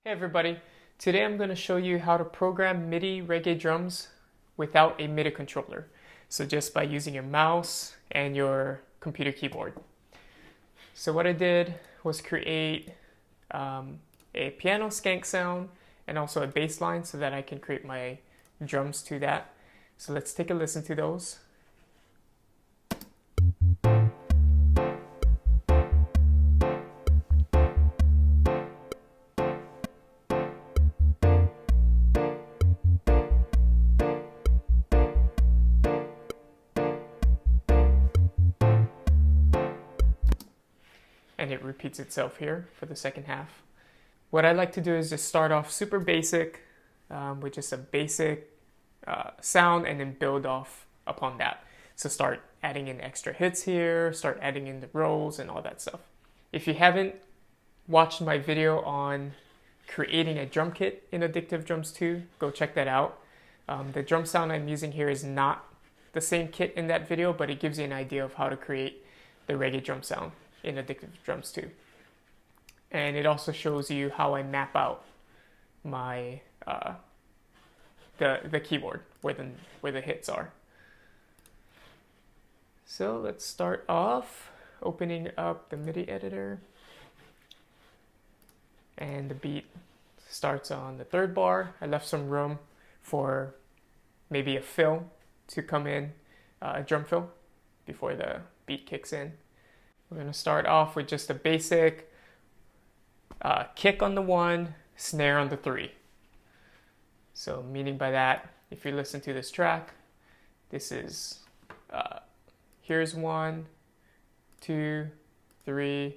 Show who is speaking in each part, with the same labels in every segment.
Speaker 1: Hey everybody, today I'm going to show you how to program MIDI reggae drums without a MIDI controller. So just by using your mouse and your computer keyboard. So what I did was create a piano skank sound and also a bass line so that I can create my drums to that. So let's take a listen to those. And it repeats itself here for the second half. What I like to do is just start off super basic with just a basic sound and then build off upon that. So start adding in extra hits here, start adding in the rolls and all that stuff. If you haven't watched my video on creating a drum kit in Addictive Drums 2, go check that out. The drum sound I'm using here is not the same kit in that video, but it gives you an idea of how to create the reggae drum sound in Addictive Drums 2. And it also shows you how I map out my the keyboard where the hits are. So let's start off opening up the MIDI editor, and the beat starts on the third bar. I left some room for maybe a fill to come in, a drum fill before the beat kicks in. We're going to start off with just a basic kick on the 1, snare on the 3. So meaning by that, if you listen to this track, this is, here's 1, 2, 3,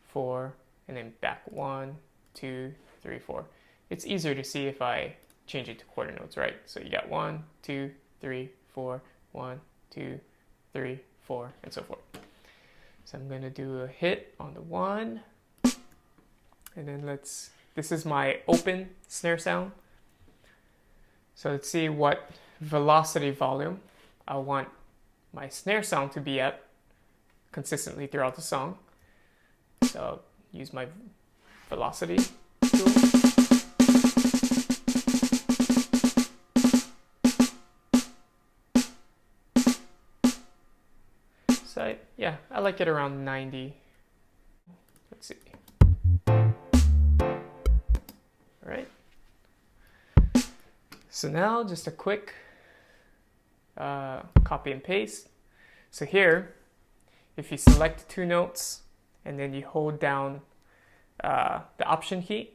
Speaker 1: 4, and then back 1, 2, 3, 4. It's easier to see if I change it to quarter notes, right? So you got 1, 2, 3, 4, 1, 2, 3, 4, and so forth. So I'm going to do a hit on the 1, and then this is my open snare sound. So let's see what velocity volume I want my snare sound to be at consistently throughout the song. So I'll use my velocity tool. So yeah, I like it around 90. Let's see. All right. So now just a quick copy and paste. So here, if you select 2 notes and then you hold down the option key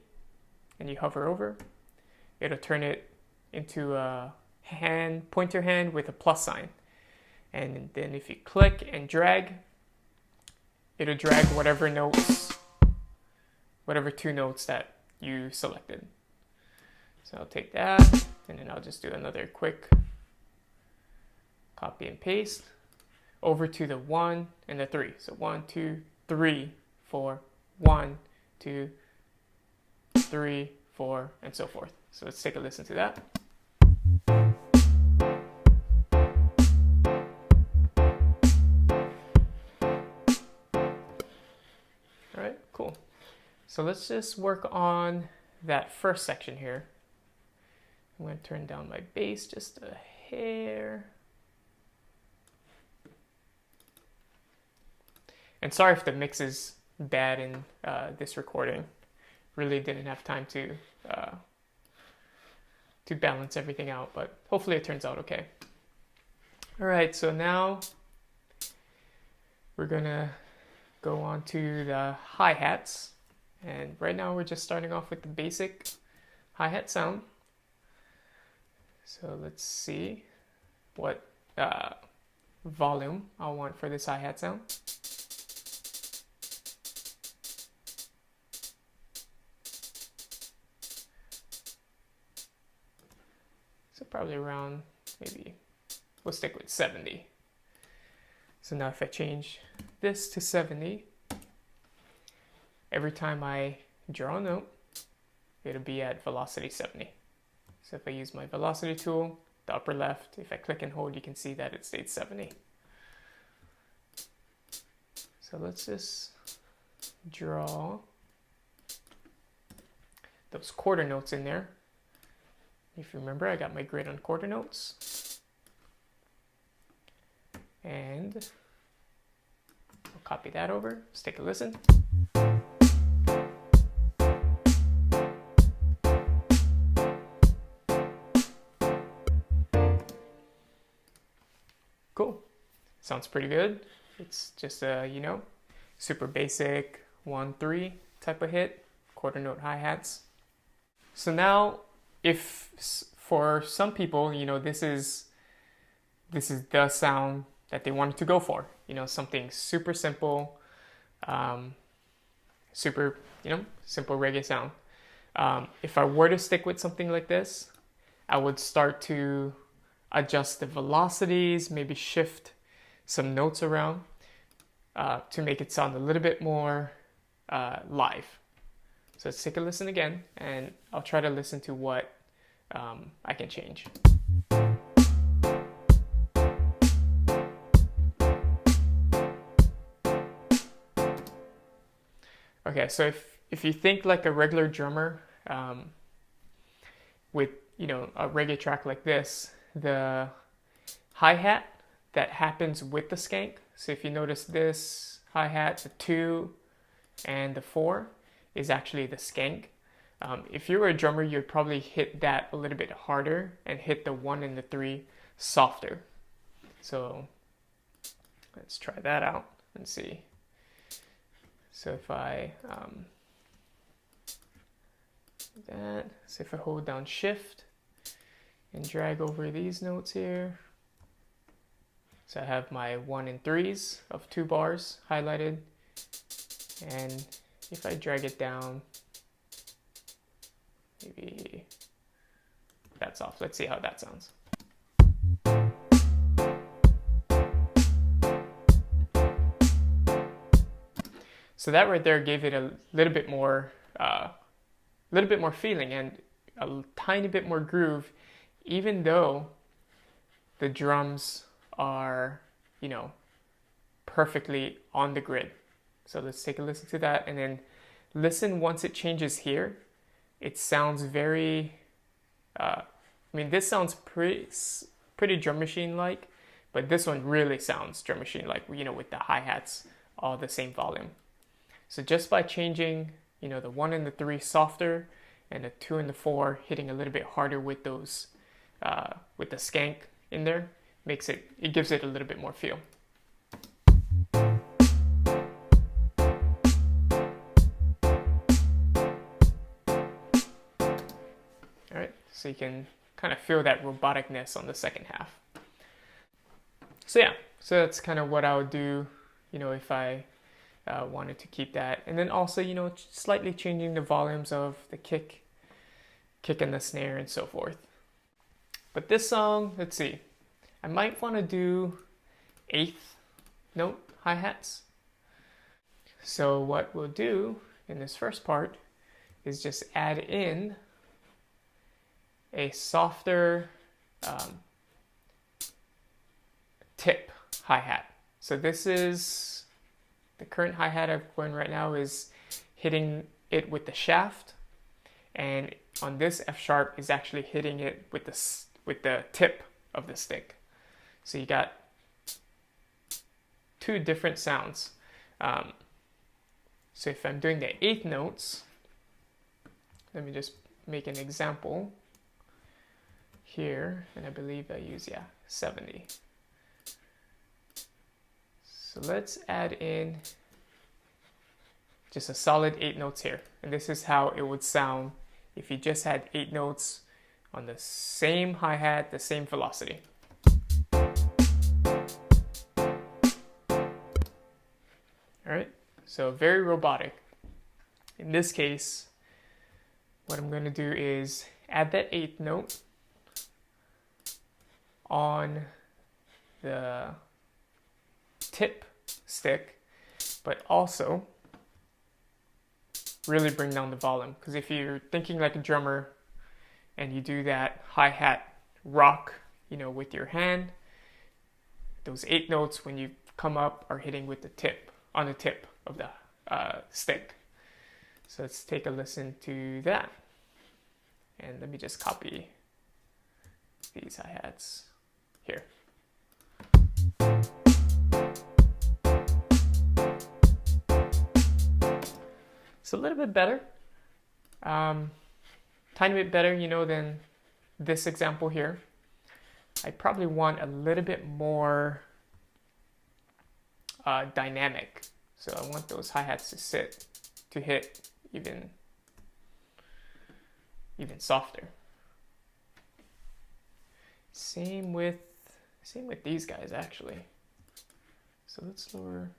Speaker 1: and you hover over, it'll turn it into a pointer hand with a plus sign. And then if you click and drag, it'll drag whatever 2 notes that you selected. So I'll take that, and then I'll just do another quick copy and paste over to the 1 and the 3. So 1, 2, 3, 4, 1, 2, 3, 4, and so forth. So let's take a listen to that. All right, cool. So let's just work on that first section here. I'm going to turn down my bass just a hair. And sorry if the mix is bad in this recording. Really didn't have time to balance everything out, but hopefully it turns out okay. All right, so now we're gonna go on to the hi-hats. And right now we're just starting off with the basic hi-hat sound. So let's see what volume I want for this hi-hat sound. So probably around, maybe, we'll stick with 70. So now if I change this to 70, every time I draw a note, it'll be at velocity 70. So if I use my velocity tool, the upper left, if I click and hold, you can see that it stays 70. So let's just draw those quarter notes in there. If you remember, I got my grid on quarter notes. And I'll copy that over. Let's take a listen. Cool. Sounds pretty good. It's just a, you know, super basic 1-3 type of hit, quarter note hi-hats. So now, if for some people, you know, this is the sound that they wanted to go for, you know, something super simple, super, you know, simple reggae sound. If I were to stick with something like this, I would start to adjust the velocities, maybe shift some notes around to make it sound a little bit more live. So let's take a listen again, and I'll try to listen to what I can change. Okay, so if you think like a regular drummer with, you know, a reggae track like this, the hi-hat that happens with the skank. So if you notice this hi-hat, the 2 and the 4 is actually the skank. If you were a drummer, you'd probably hit that a little bit harder and hit the 1 and the 3 softer. So let's try that out and see. So if I that, so if I hold down Shift and drag over these notes here, so I have my 1 and 3s of 2 bars highlighted, and if I drag it down, maybe that's off. Let's see how that sounds. So that right there gave it a little bit more feeling and a tiny bit more groove, even though the drums are, you know, perfectly on the grid. So let's take a listen to that, and then listen once it changes here. It sounds very, I mean, this sounds pretty drum machine like, but this one really sounds drum machine like, you know, with the hi-hats all the same volume. So just by changing, you know, the 1 and the 3 softer and the 2 and the 4 hitting a little bit harder with those, with the skank in there, it gives it a little bit more feel. All right, so you can kind of feel that roboticness on the second half. So yeah, so that's kind of what I would do, you know, if I wanted to keep that. And then also, you know, slightly changing the volumes of the kick and the snare and so forth. But this song, let's see, I might want to do 8th note hi-hats. So what we'll do in this first part is just add in a softer tip hi-hat. So this is the current hi-hat I'm going right now is hitting it with the shaft, and on this F sharp is actually hitting it with the tip of the stick. So you got 2 different sounds. So if I'm doing the 8th notes, let me just make an example here, and I believe I use 70. So let's add in just a solid 8 notes here. And this is how it would sound if you just had 8 notes on the same hi-hat, the same velocity. All right, so very robotic. In this case, what I'm going to do is add that 8th note on the tip stick, but also really bring down the volume. Because if you're thinking like a drummer and you do that hi-hat rock, you know, with your hand, those 8 notes when you come up are hitting with the tip, on the tip of the stick. So let's take a listen to that. And let me just copy these hi-hats here. It's a little bit better, tiny bit better, you know, than this example here. I probably want a little bit more dynamic. So I want those hi-hats to hit even softer. Same with these guys actually. So let's lower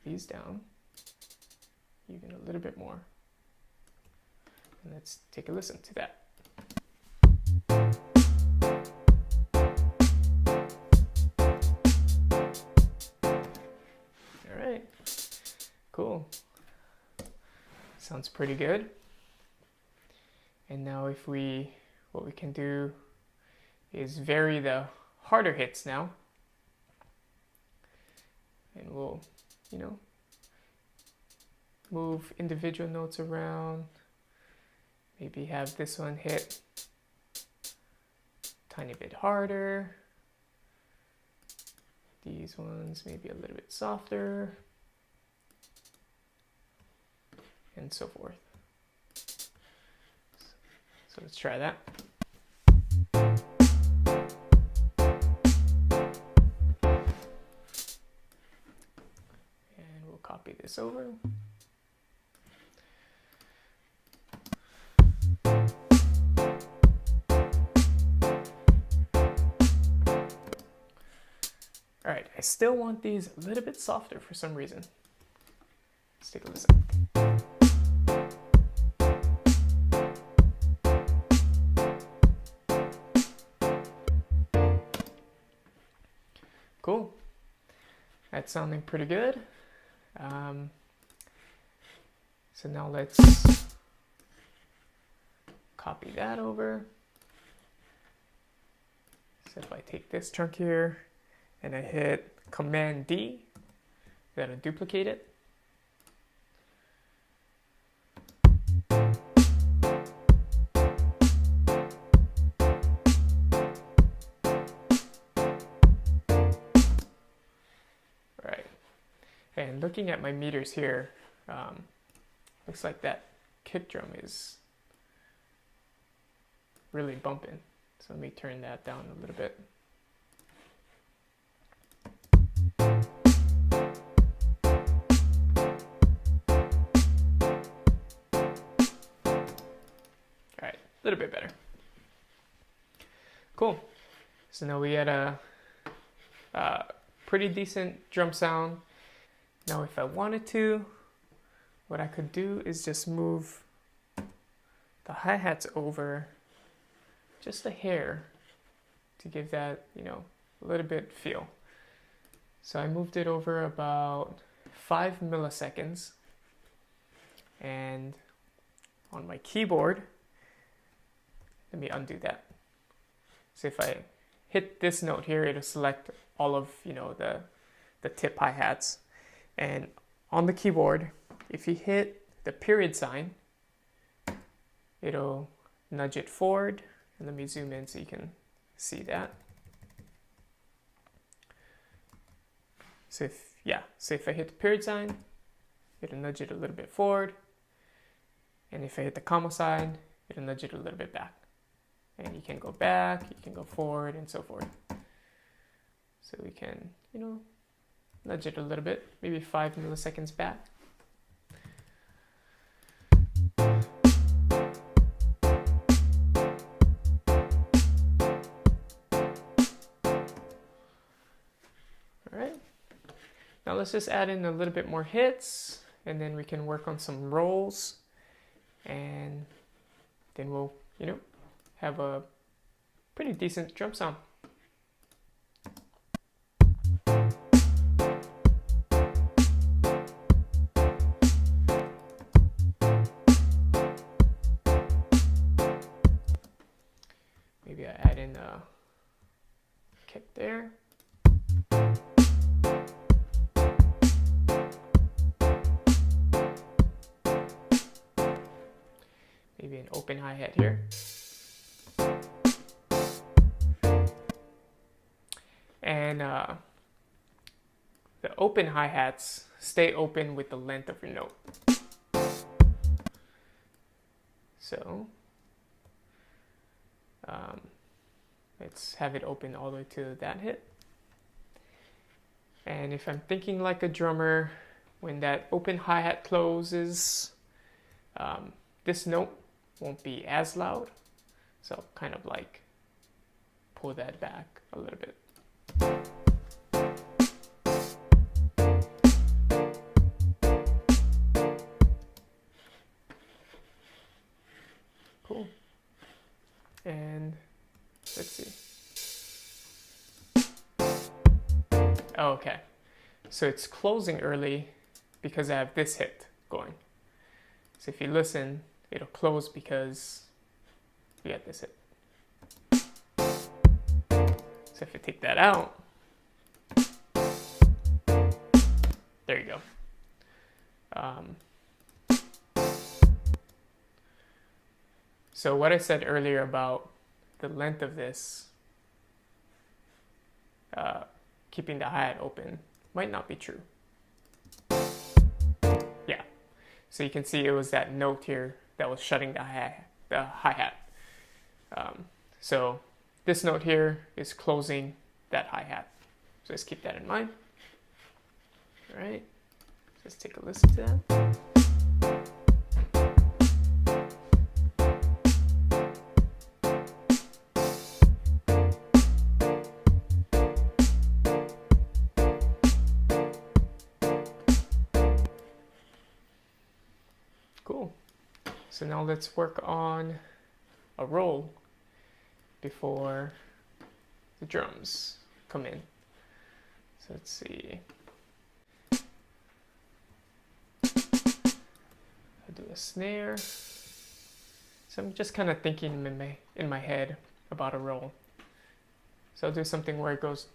Speaker 1: these down even a little bit more. And let's take a listen to that. All right, cool. Sounds pretty good. And now what we can do is vary the harder hits now. And we'll, you know, move individual notes around. Maybe have this one hit a tiny bit harder. These ones maybe a little bit softer. And so forth. So let's try that. And we'll copy this over. All right, I still want these a little bit softer for some reason. Let's take a listen. Cool. That's sounding pretty good. So now let's copy that over. So if I take this chunk here and I hit Command D, that'll duplicate it. Right. And looking at my meters here, looks like that kick drum is really bumping. So let me turn that down a little bit. All right, a little bit better. Cool. So now we had a pretty decent drum sound. Now if I wanted to, what I could do is just move the hi-hats over just a hair to give that, you know, a little bit feel. So I moved it over about 5 milliseconds. And on my keyboard, let me undo that. So if I hit this note here, it'll select all of, you know, the tip hi-hats. And on the keyboard, if you hit the period sign, it'll nudge it forward. And let me zoom in so you can see that. So if I hit the period sign, it'll nudge it a little bit forward. And if I hit the comma sign, it'll nudge it a little bit back. And you can go back, you can go forward, and so forth. So we can, you know, nudge it a little bit, maybe 5 milliseconds back. All right. Now let's just add in a little bit more hits, and then we can work on some rolls, and then we'll, you know, have a pretty decent drum sound. Maybe I add in a kick there. Maybe an open hi-hat here. And the open hi-hats stay open with the length of your note. So let's have it open all the way to that hit. And if I'm thinking like a drummer, when that open hi-hat closes, this note won't be as loud. So kind of like pull that back a little bit. Cool. And let's see. Oh, okay. So it's closing early because I have this hit going. So if you listen, it'll close because we got this hit. So if you take that out, there you go. So what I said earlier about the length of this, keeping the hi-hat open, might not be true. Yeah. So you can see it was that note here that was shutting the hi-hat. So this note here is closing that hi-hat. So just keep that in mind. All right. Let's take a listen to that. Cool. So now let's work on a roll before the drums come in. So let's see. I'll do a snare. So I'm just kind of thinking in my head about a roll. So I'll do something where it goes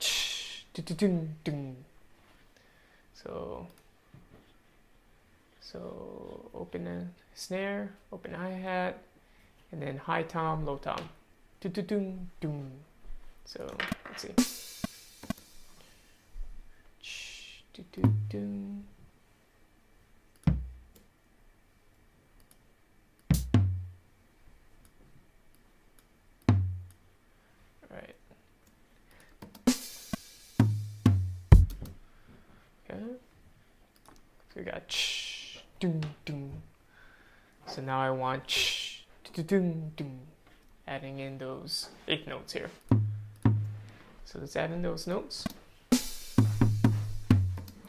Speaker 1: So open a snare, open hi-hat, and then high tom, low tom. So let's see. All right. Okay. So we got so now I want adding in those 8 notes here. So let's add in those notes.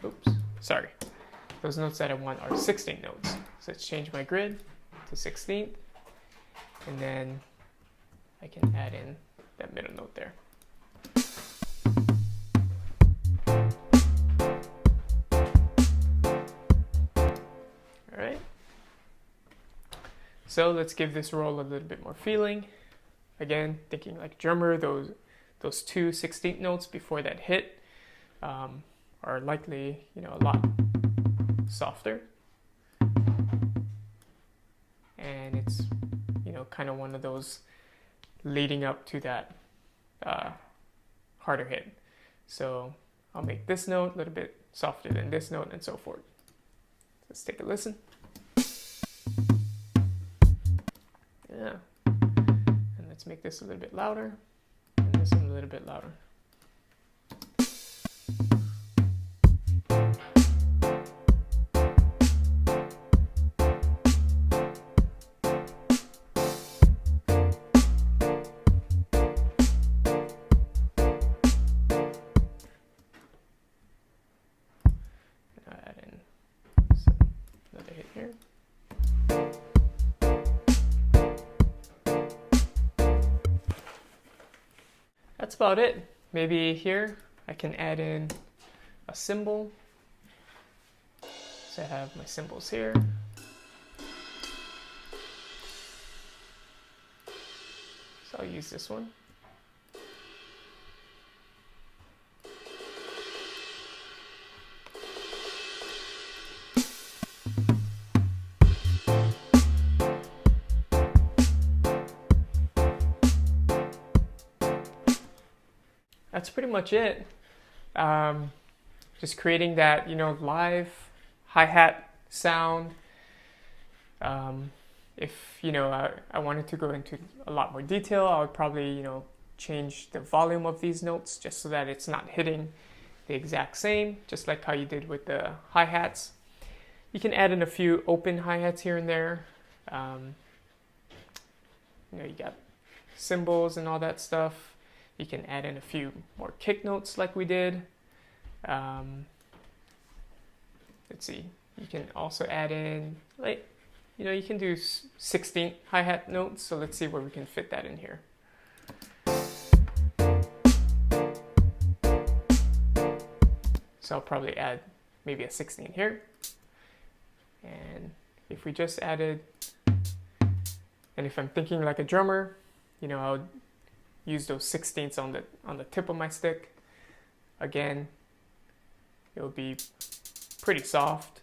Speaker 1: Oops, sorry. Those notes that I want are 16 notes. So let's change my grid to 16th. And then I can add in that middle note there. All right. So let's give this roll a little bit more feeling. Again, thinking like drummer, those 2 16th notes before that hit are likely, a lot softer. And it's, kind of one of those leading up to that harder hit. So I'll make this note a little bit softer than this note and so forth. Let's take a listen. Yeah. And let's make this a little bit louder. And this one a little bit louder. That's about it. Maybe here I can add in a cymbal. So I have my cymbals here. So I'll use this one. that's pretty much it. Just creating that, live hi-hat sound. If, I wanted to go into a lot more detail, I would probably, change the volume of these notes just so that it's not hitting the exact same, just like how you did with the hi-hats. You can add in a few open hi-hats here and there. You got cymbals and all that stuff. You can add in a few more kick notes like we did. Let's see. You can also add in, you can do 16 hi-hat notes. So let's see where we can fit that in here. So I'll probably add maybe a 16 here. And if we just added, and if I'm thinking like a drummer, I would use those 16ths on the tip of my stick. Again, it'll be pretty soft.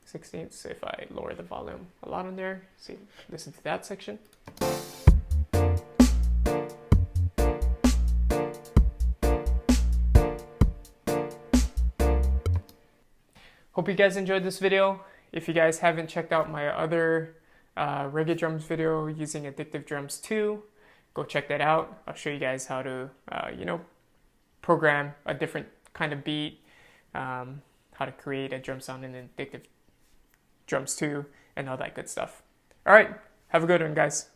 Speaker 1: 16ths if I lower the volume a lot on there. See, listen to that section. Hope you guys enjoyed this video. If you guys haven't checked out my other reggae drums video using Addictive Drums 2, go check that out. I'll show you guys how to, program a different kind of beat, how to create a drum sound in Addictive Drums 2, and all that good stuff. All right, have a good one, guys.